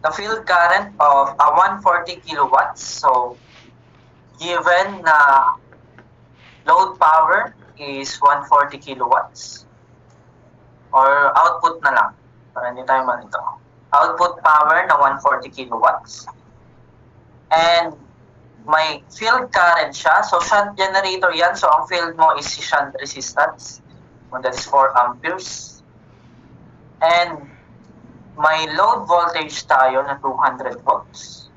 the field current of 140 kilowatts. So, given na load power is 140 kilowatts, or output na lang, para hindi tayo malito. Output power na 140 kilowatts. And may field current siya. So, shunt generator yan. So, ang field mo is shunt resistance. So, that is 4 amperes. And may load voltage tayo na 200 volts.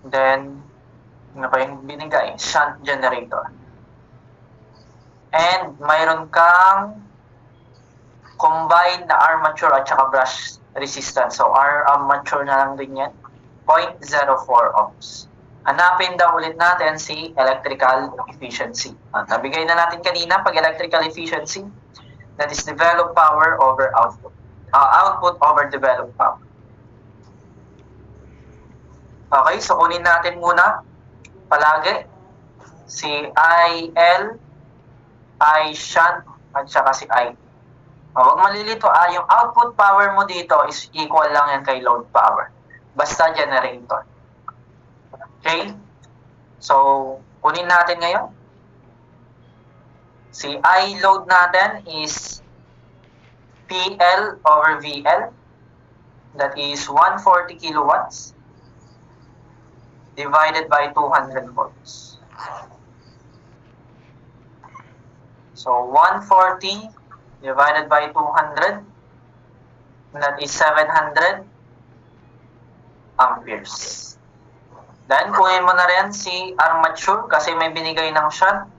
Then, ano pa yung binigay? Shunt generator. And mayroon kang combined na armature at saka brush resistance. So, armature na lang din yan. 0.04 ohms. Hanapin daw ulit natin si electrical efficiency. Nabigay na natin kanina pag electrical efficiency. That is developed power over output. Output over developed power. Okay, so kunin natin muna palagi si IL, I shunt, at saka si I. Huwag malilito, yung output power mo dito is equal lang yan kay load power. Basta generator. Okay? So, kunin natin ngayon. Si I load natin is PL over VL. That is 140 kilowatts divided by 200 volts. So, 140 divided by 200, that is 700 amperes. Then, kunin mo na rin si armature kasi may binigay ng shunt.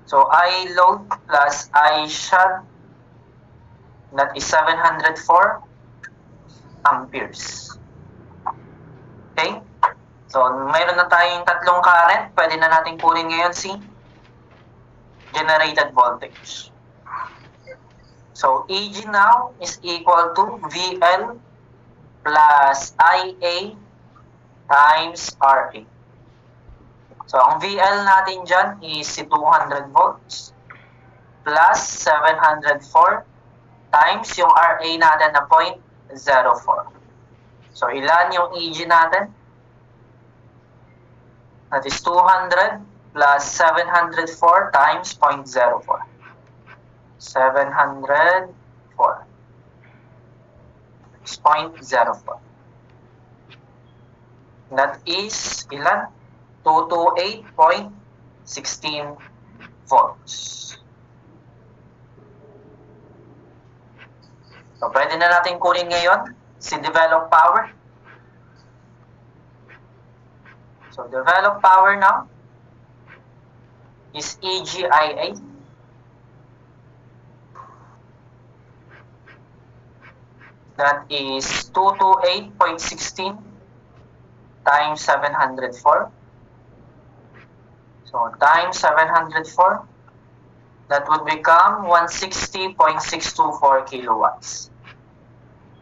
So, I load plus I shunt, that is 704 amperes. Okay? So, mayroon na tayong tatlong current. Pwede na natin kunin ngayon si generated voltage. So, EG now is equal to VL plus IA times RA. So, ang VL natin dyan is si 200 volts plus 704 times yung RA natin na 0.04. So, ilan yung EG natin? That is 200 plus 704 times 0.04. 704 is 0.04. That is ilan? 228.16 volts. So, pwede na natin kunin ngayon si developed power. So, developed power now is EGIA. That is 228.16 times 704. So, times 704, that would become 160.624 kilowatts.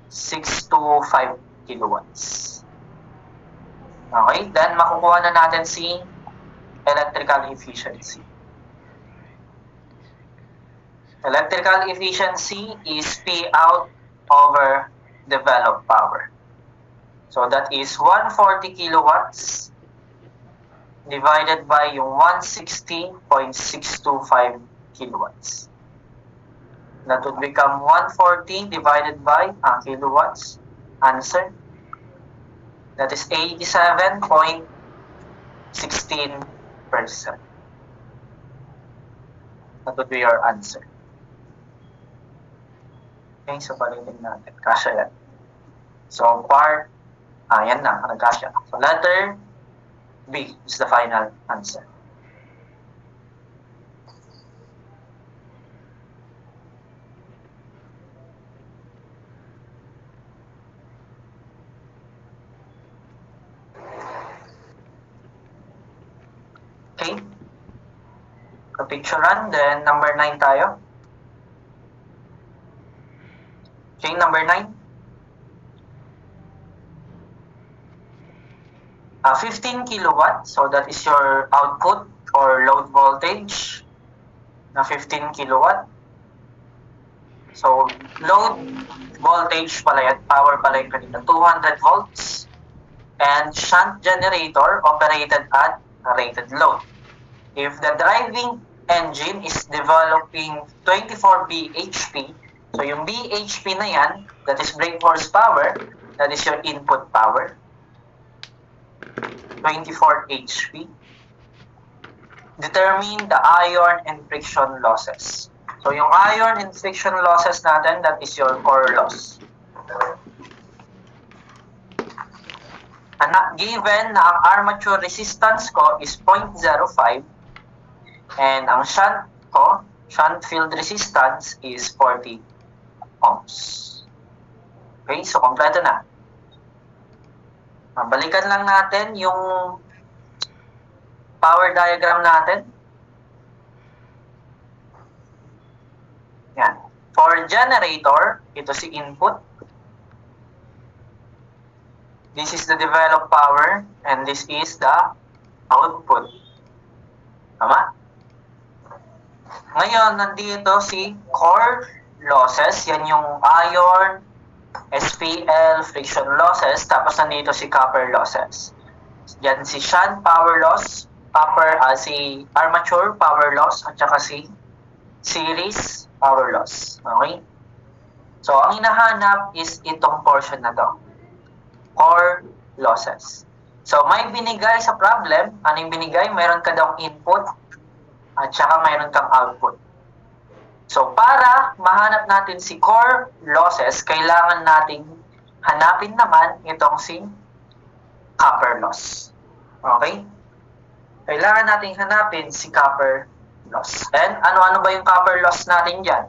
625 kilowatts. Okay, then makukuha na natin si electrical efficiency. Electrical efficiency is P out over developed power. So, that is 140 kilowatts divided by yung 160.625 kilowatts. That would become 140 divided by kilowatts. Answer. That is 87.16%. That would be your answer. Okay, so palitin natin. Kasya yan. So, part, yan na, nagkasya. So, letter B is the final answer. Okay. Kapicturan, then number 9 tayo. Okay, number 9. 15 kilowatt, so that is your output or load voltage na 15 kilowatt. So, load voltage pala yan, power pala yung kanina, 200 volts. And shunt generator operated at rated load. If the driving engine is developing 24 bhp, so yung bhp na yan, that is brake horsepower, that is your input power, 24 HP. Determine the iron and friction losses. So yung iron and friction losses natin, that is your core loss. Given na ang armature resistance ko is 0.05 and ang shunt ko, shunt field resistance is 40 ohms. Okay, so kompleto na. Balikan lang natin yung power diagram natin. Yan. For generator, ito si input. This is the developed power and this is the output. Tama? Ngayon, nandito si core losses. Yan yung iron, SPL, friction losses. Tapos nandito si copper losses. Yan si shunt power loss, si armature power loss, at saka si series power loss. Okay? So, ang hinahanap is itong portion na to. Core losses. So, may binigay sa problem. Ano yung binigay? Mayroon ka daw input at saka mayroon kang output. So, para mahanap natin si core losses, kailangan nating hanapin naman itong si copper loss. Okay? Kailangan nating hanapin si copper loss. And ano-ano ba yung copper loss natin dyan?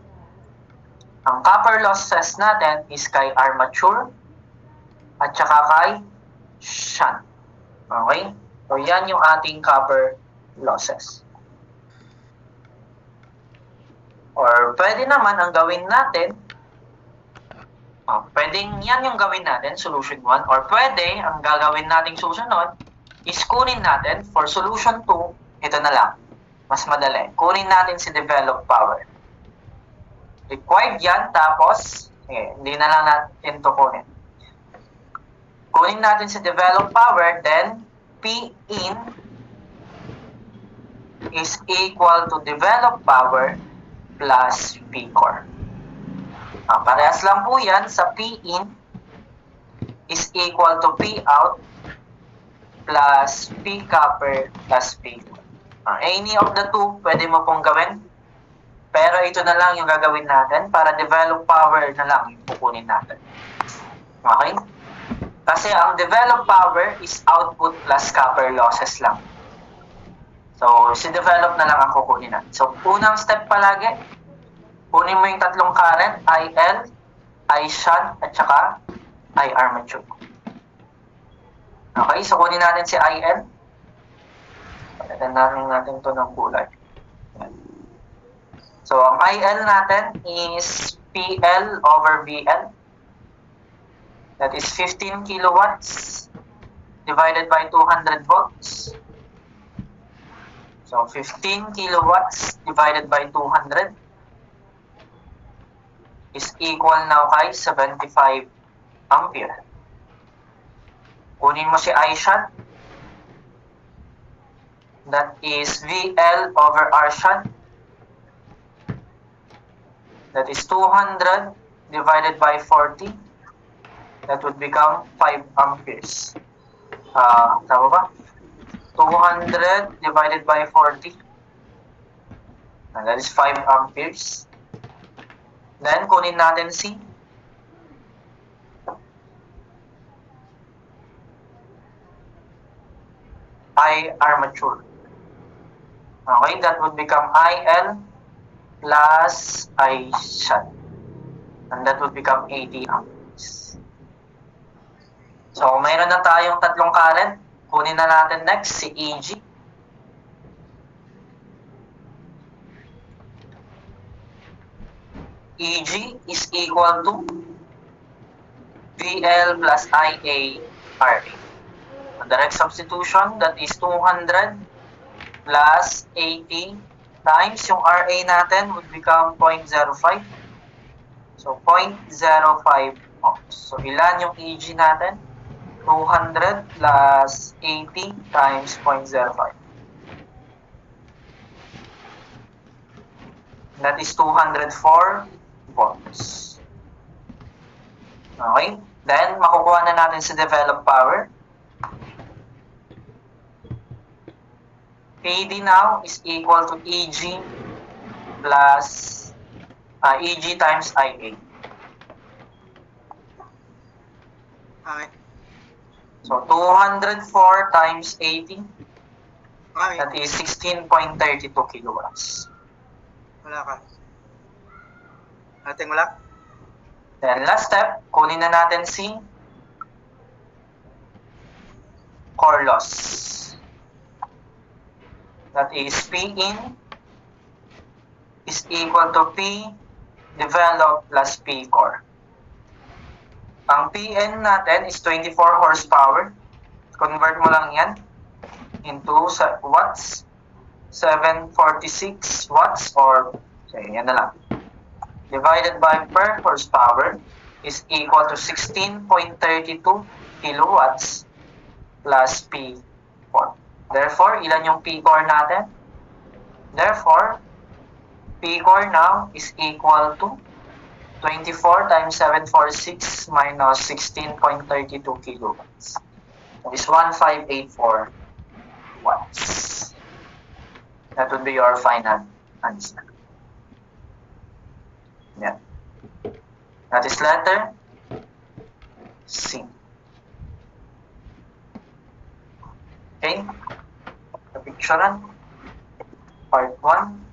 Ang copper losses natin is kay armature at saka kay shunt. Okay? So, yan yung ating copper losses. Or, pwede naman ang gawin natin, pwedeng yan yung gawin natin, solution 1. Or, pwede, ang gagawin nating susunod, is kunin natin, for solution 2, ito na lang. Mas madali. Kunin natin si developed power. Required yan, tapos, hindi na lang natin ito kunin. Kunin natin si developed power, then P in is equal to developed power plus P core. Parehas lang po yan sa P in is equal to P out plus P copper plus P core. Any of the two, pwede mo pong gawin. Pero ito na lang yung gagawin natin para developed power na lang yung kukunin natin. Okay? Kasi ang developed power is output plus copper losses lang. So, si develop na lang ang kukunin natin. So, unang step palagi, kunin mo yung tatlong current, IL, I shunt, at saka I armature. Okay, so kunin natin si IL. Palitan natin ito ng kulay. So, ang IL natin is PL over VL. That is 15 kilowatts divided by 200 volts. So, 15 kilowatts divided by 200 is equal now kay 75 ampere. Kunin mo si I shunt. That is VL over R shunt. That is 200 divided by 40. That would become 5 amperes. Tama ba? 200 divided by 40. And that is 5 amperes. Then, kunin natin si I armature. Okay, that would become IL plus I shunt. And that would become 80 amperes. So, mayroon na tayong tatlong current. Kunin na natin next si EG. EG is equal to VL plus IA RA. Direct substitution, that is 200 plus 80 times yung RA natin would become 0.05. So, 0.05 ohms. So, ilan yung EG natin? 200 plus 80 times 0.05. That is 204 volts. Okay? Then, makukuha na natin sa developed power. AD now is equal to EG plus EG times IA. Okay. So, 204 times 80, Okay. that is 16.32 kilowatts. Wala ka. Ating wala? Then, last step, kunin na natin si core loss. That is P in is equal to P developed plus P core. Ang PN natin is 24 horsepower. Convert mo lang yan into watts. 746 watts or, yan na lang. Divided by per horsepower is equal to 16.32 kilowatts plus P4. Therefore, ilan yung P-core natin? Therefore, P-core now is equal to 24 times 746 minus 16.32 kilowatts. That is 1584 watts. That would be your final answer. Yeah. That is letter C. Okay? The picture part 1.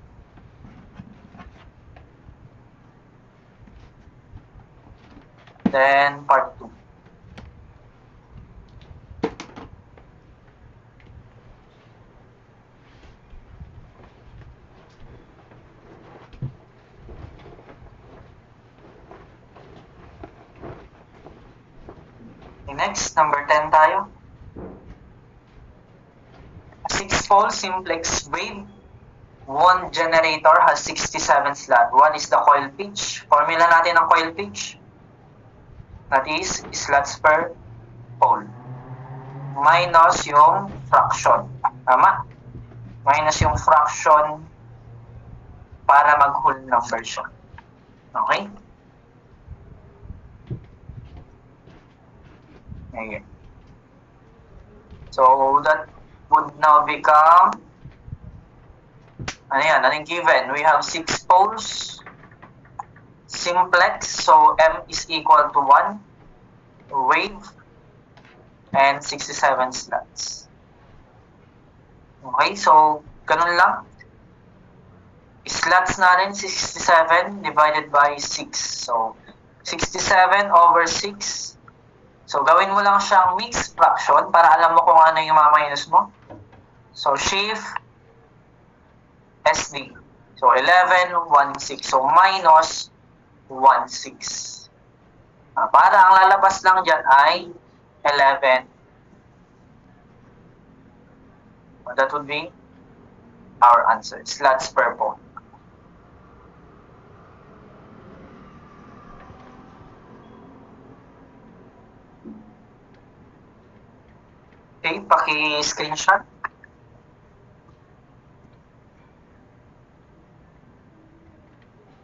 Then part 2. Next, number 10 tayo. 6-pole simplex wave. One generator has 67 slot. One is the coil pitch. Formula natin ang coil pitch. That is slots per pole. Minus yung fraction. Tama? Minus yung fraction para mag-whole number siya. Okay? Ayan. So, that would now become, anong given? We have 6 poles, simplex, so M is equal to 1, wave, and 67 slots. Okay, so, ganun lang. Slots natin, 67 divided by 6. So, 67 over 6. So, gawin mo lang siyang mixed fraction para alam mo kung ano yung ma-minus mo. So, shift SD. So, 11, 1, 6. So, minus 1, 6. Para ang lalabas lang dyan ay 11. That would be our answer. Slots per pole. Okay, paki-screenshot.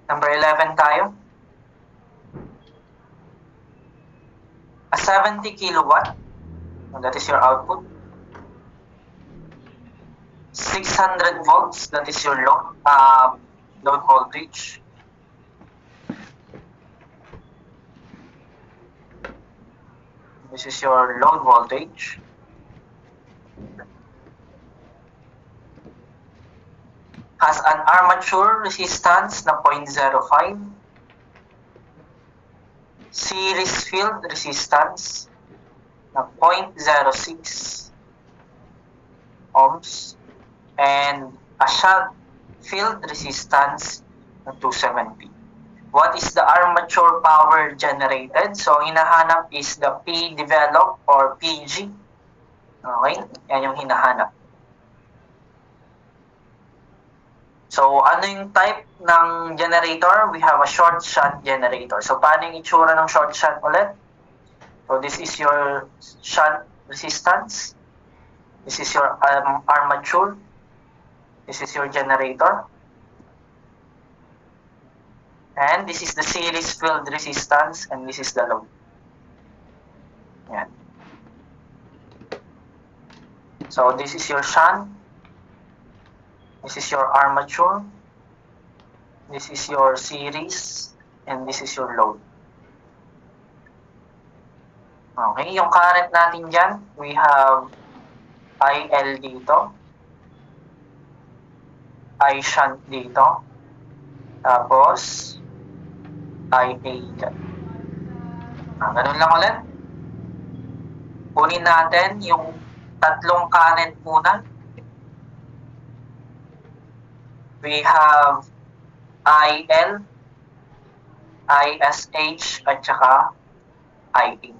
Number 11 tayo. A 70 kilowatt, that is your output. 600 volts, that is your load voltage. This is your load voltage. Has an armature resistance na 0.05. Series field resistance na 0.06 ohms. And a shunt field resistance na 270. What is the armature power generated? So, hinahanap is the P developed or PG. Okay? Yan yung hinahanap. So, ano yung type ng generator? We have a short shunt generator. So, paano yung itsura ng short shunt ulit? So, this is your shunt resistance. This is your armature. This is your generator. And this is the series field resistance, and this is the load. Yan. So, this is your shunt. This is your armature. This is your series. And this is your load. Okay, yung current natin dyan, we have IL dito. I shunt dito. Tapos, IA dyan. Ganun lang ulit. Kunin natin yung tatlong current muna. We have IL, ISH, at saka IA.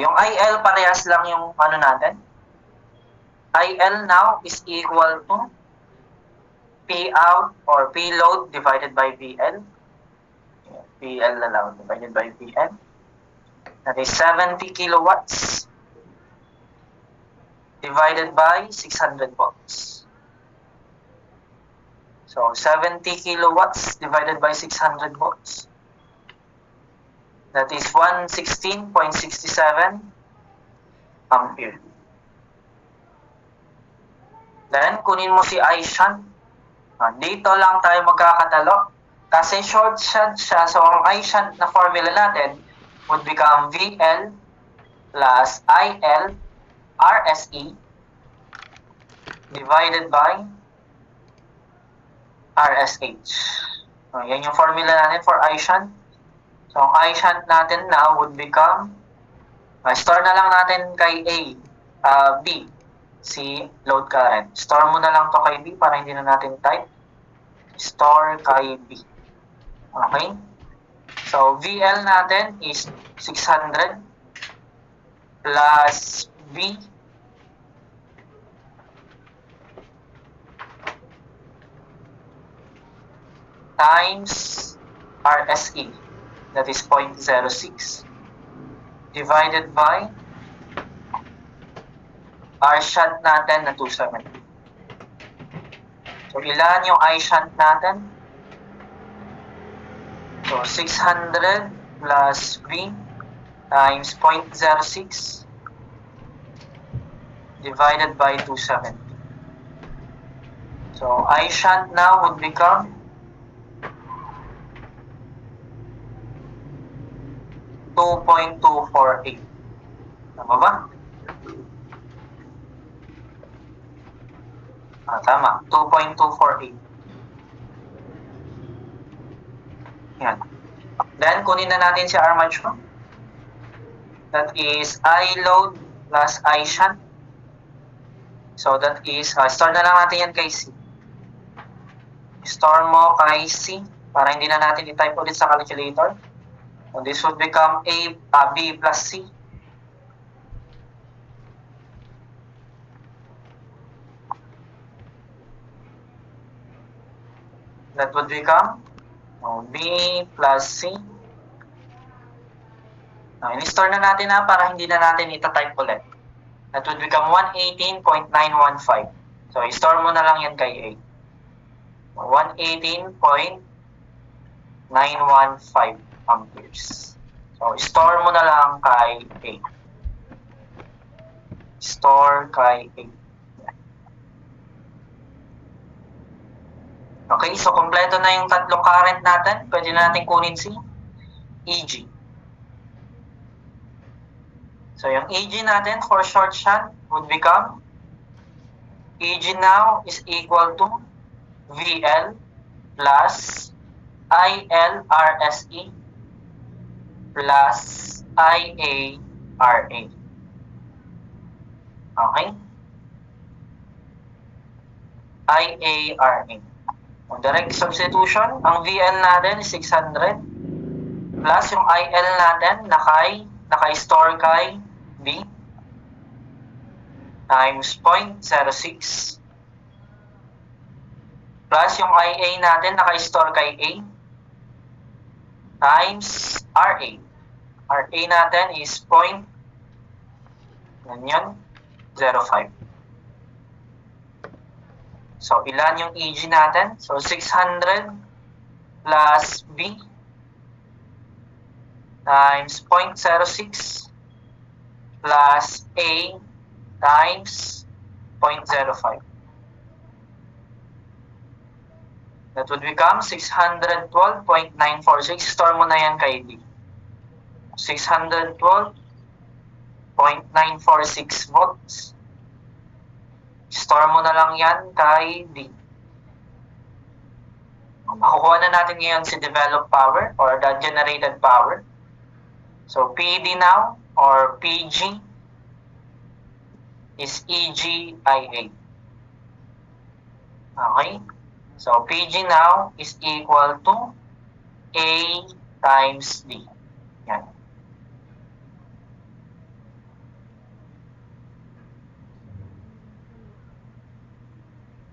Yung IL, parehas lang yung ano natin. IL now is equal to P out or P load divided by VL. VL na lang divided by VL. That is 70 kilowatts divided by 600 volts. So, 70 kilowatts divided by 600 volts. That is 116.67 ampere. Then, kunin mo si I shunt. Dito lang tayo magkakatalo. Kasi short shunt siya. So, ang I shunt na formula natin would become VL plus IL RSE divided by RSH. Yan yung formula natin for I shunt. So, ang I shunt natin now would become, store na lang natin kay B, si load current. Store mo na lang to kay B para hindi na natin type. Store kay B. Okay? So, VL natin is 600 plus B times RSE, that is 0.06, divided by R shunt natin na 270. So, ilan yung I shunt natin? So, 600 plus V times 0.06 divided by 270. So, I shunt now would become 2.248. Tama ba? Tama. 2.248. Yan. Then, kunin na natin si armature. That is I load plus I shunt. So, that is, store na lang natin yan kay C. Store mo kay C para hindi na natin i-type ulit sa calculator. So, this would become B plus C. That would become B plus C. In-store na natin para hindi na natin ita-type ulit. That would become 118.915. So, i-store mo na lang yan kay A. 118.915 amperes. So, store mo na lang kay A. Store kay A. Okay, so kompleto na yung tatlong current natin. Pwede na natin kunin si EG. So, yung EG natin for short shunt would become EG now is equal to VL plus IL RSE plus IA RA. Okay? IA RA. Direct substitution, ang VL natin is 600 plus yung IL natin naka-store kay B times 0.06 plus yung IA natin naka-store kay A times RA. RA natin is 0.05. So, ilan yung EG natin? So, 600 plus B times 0.06 plus A times 0.05. That would become 612.946. Store mo na yan kay D. 612.946 volts. Store mo na lang yan kay D. Makukuha na natin ngayon si developed power or the generated power. So, PD now or PG is EGIA. Okay? So, PG now is equal to A times D. Yan.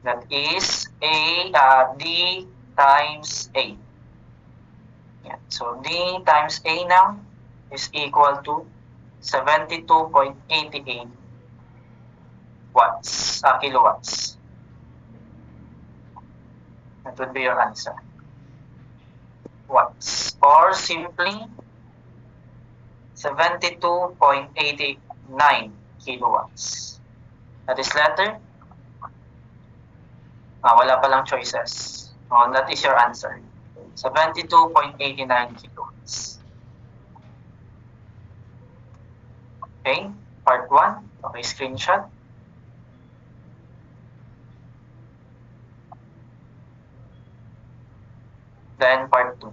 That is D times A. Yan. So, D times A now is equal to 72.88 watts, kilowatts. That would be your answer. Watts. Or simply 72.89 kilowatts. That is letter. Wala palang choices. That is your answer. 72.89 kilowatts. Okay, part 1. Okay, screenshot. Then part 2.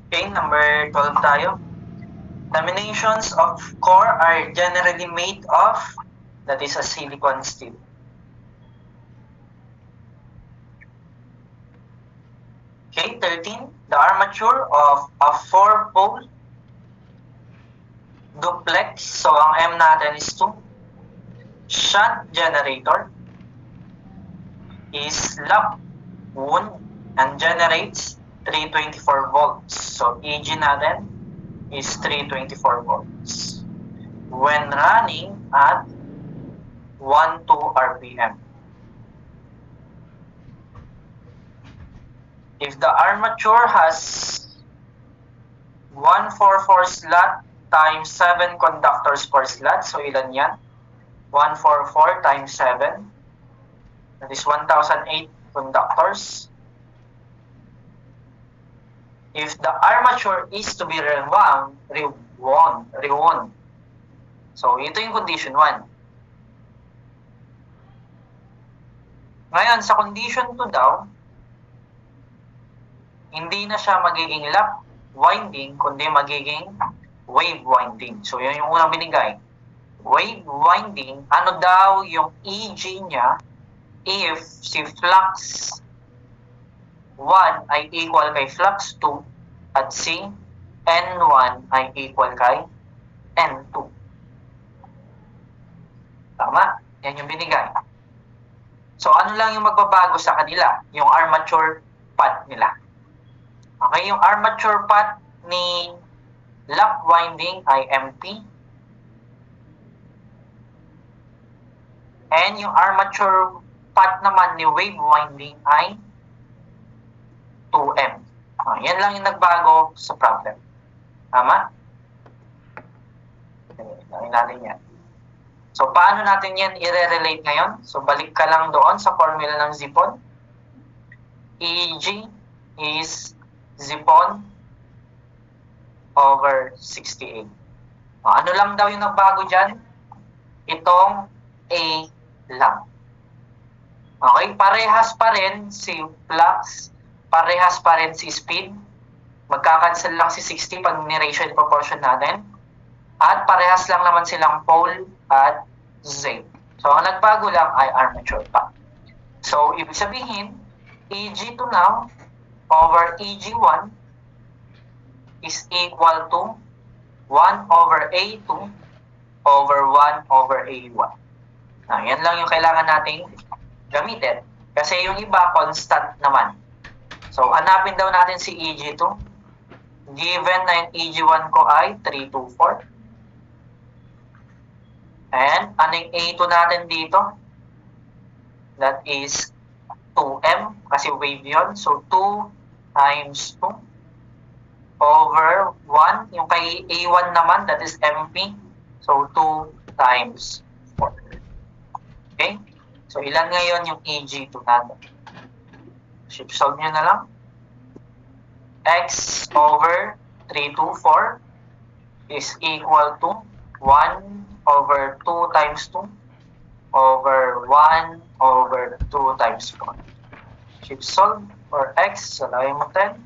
Okay, number 12 tayo. Laminations of core are generally made of, that is a silicon steel. Okay, 13. The armature of a 4-pole duplex, so ang M natin is 2. Shunt generator is lap wound and generates 324 volts. So, EG natin is 324 volts when running at 12 RPM. If the armature has 144 slot times 7 conductors per slot, so ilan yan? 144 times 7, that is 1,008 conductors. If the armature is to be rewound, so ito yung condition 1. Ngayon, sa condition 2 daw, hindi na siya magiging lap winding, kundi magiging wave winding. So, yun yung unang binigay. Wave winding, ano daw yung EG niya if si flux 1 ay equal kay flux 2 at si N1 ay equal kay N2. Tama? Yan yung binigay. So, ano lang yung magbabago sa kanila? Yung armature path nila. Okay, yung armature path ni lap winding ay MP. And yung armature path naman ni wave winding ay 2M. Yan lang yung nagbago sa problem. Tama? Okay, lagyan natin yan. So, paano natin yan i-relate ngayon? So, balik ka lang doon sa formula ng Zipon. EG is Zipon over 68. Ano lang daw yung nagbago dyan? Itong A lang. Okay, parehas pa rin si flux, parehas pa rin si speed. Magkakancel lang si 60 pag ni-ratio and proportion natin. At parehas lang naman silang pole at Z. So, ang nagbago lang ay armature path. So, ibig sabihin, EG2 now over EG1 is equal to 1 over A2 over 1 over A1. Yan lang yung kailangan nating gamitin. Kasi yung iba, constant naman. So, hanapin daw natin si EG2. Given na yung EG1 ko ay 324. And, ano yung A2 natin dito? That is 2M, kasi wave yun. So, 2 times 2 over 1. Yung kay A1 naman, that is MP. So, 2 times 4. Okay? So, ilan ngayon yung EG2 natin? Shift solve nyo na lang. X over 324 is equal to 1 over 2 times 2 over 1 over 2 times 4. Shift solve for X, so lagay mo 10.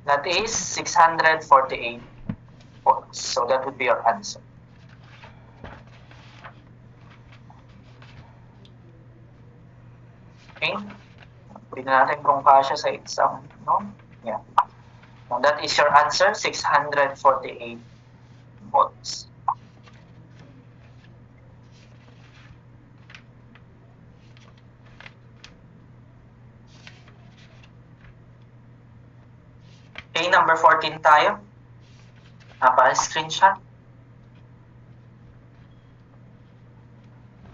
That is 648 volts. So that would be your answer. Okay? Tingnan natin kung kasya sa exam, no? Yeah. Now that is your answer, 648 volts. Okay, number 14 tayo. Screenshot.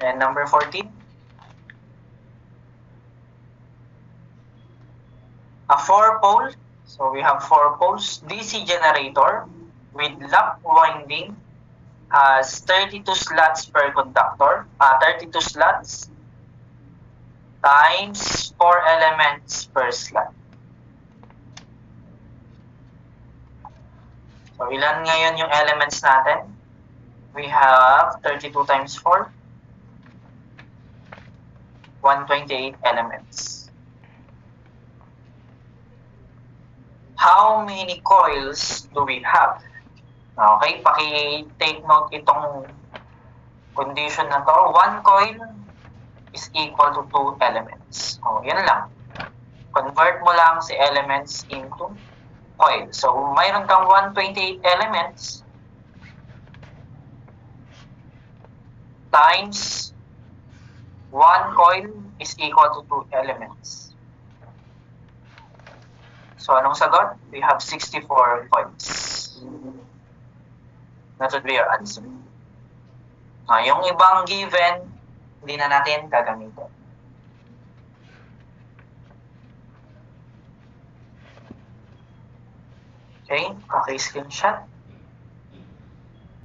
And number 14. A 4-pole, so we have 4 poles, DC generator with lap winding has 32 slots per conductor, 32 slots times 4 elements per slot. So, ilan ngayon yung elements natin? We have 32 times 4, 128 elements. How many coils do we have? Okay, paki-take note itong condition na to. 1 coil is equal to 2 elements. Yan lang. Convert mo lang si elements into coil. So, mayroon kang 128 elements times 1 coil is equal to 2 elements. So, anong sagot? We have 64 coils. That would be your answer. Yung ibang given, hindi na natin gagamitin. Okay, screenshot.